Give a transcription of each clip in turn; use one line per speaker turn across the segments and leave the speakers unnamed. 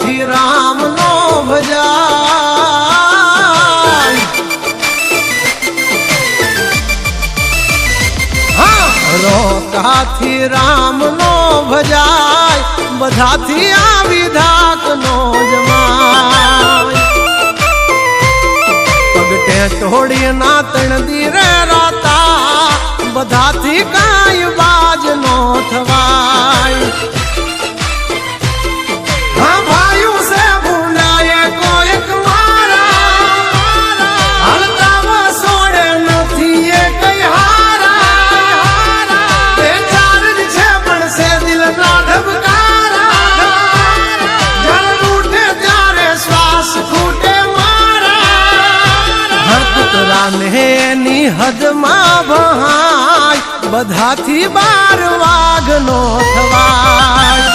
રોકાથી રામ નો ભજાય, રોકાથી રામ નો ભજાય, બધાથી આ વિધાક નો જમાય, પગટે ટોળી ના તણદી રે રાતા, બધાથી કાંઈ બાજ નો થવાય, હા ભાયું સે ભૂંડાએ કોઈક મારા, હલતા વસોડે નથી એ કઈ હારા, એ ચાર જ છે પણ સે દિલ ના ઢબકારા, જળ ઉઠે ત્યારે શ્વાસ ખૂટે મારા, હકતરા ને એની હદમાં બહાય, બધાથી બાર વાઘ નો થવાય,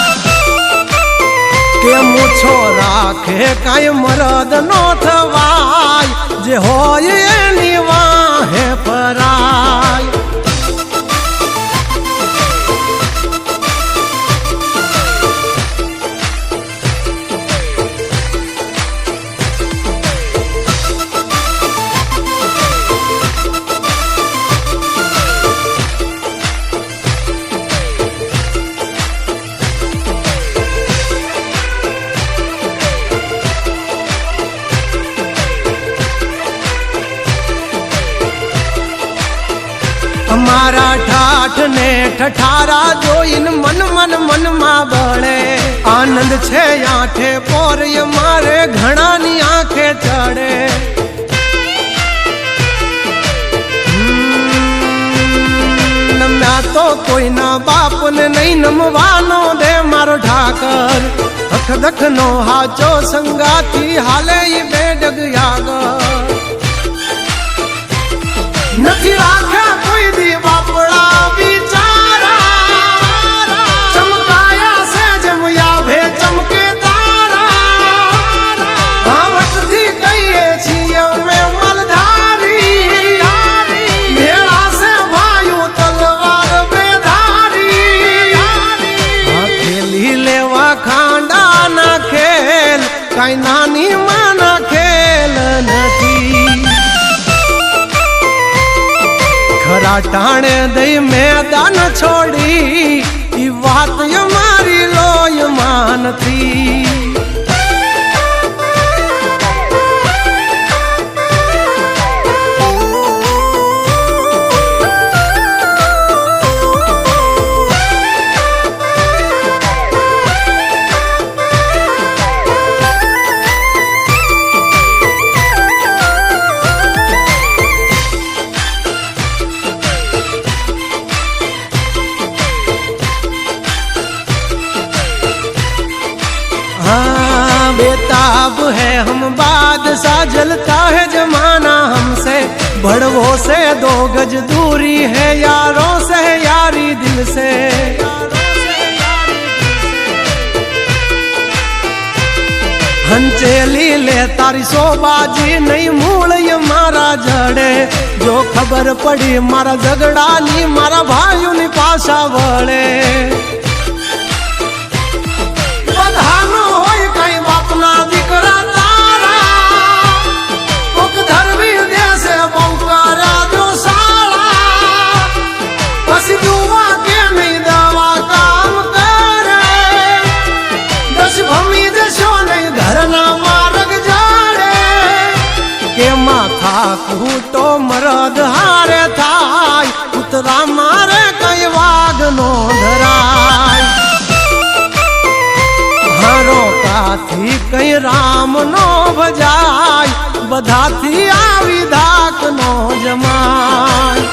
કે મૂછો રાખે કાંઈ મરદ નો થવાય, જે હોય એની વાહે પરાય, અમારા ઠાઠ ને ઠઠારા જોઈને મન મનમાં બળે, આનંદ છે આંખે પોરય મારે ઘણાની આંખે ચડે, નમ્યા તો કોઈના બાપને નહીં નમવાનો દે મારો ઠાકર, અખદખ નો હાચો સંગાથી હાલે ઈ બેડગ યાગર, નથી રાખ્યા કોઈ દી બાપડા બિચારા, ચમકાયા છે જેમ યાભે ચમકે તારા, ભાવટથી કહીએ છીએ અમે મલધારી, મેળા છે વાયુ તલવાર બેધારી, ખેલી લેવા ખાંડા ના ખેલ, કાંઈ નાની માના ખેલ નથી, ખરા ટાણે દઈ મેદાન છોડી, ઈ વાત અમારી લોયમાં નથી, बेताब है हम बादशाह, जलता है जमाना हमसे, बड़वों से 2 गज दूरी है, यारों से यारी दिल से, हंचेली ले तारी सोबाजी नहीं मूल ये मारा जड़े, जो खबर पड़ी मारा झगड़ा नी मारा भाइयों नी पासा वड़े, बधानो होय कई बापना दीकरा तारा, कोक धरवी देसे बौकारा जो साला, पसी दुआ के नहीं दवा काम करे, दस भमी देशो नहीं घरना मार्ग जाड़े, के माथा कूटो मरद हारे थाय, उतरा मारे कई वाग नो धराय, રોકાથી કઈ રામ નો ભજાય, બધાથી આ વિધાક નો જમાય।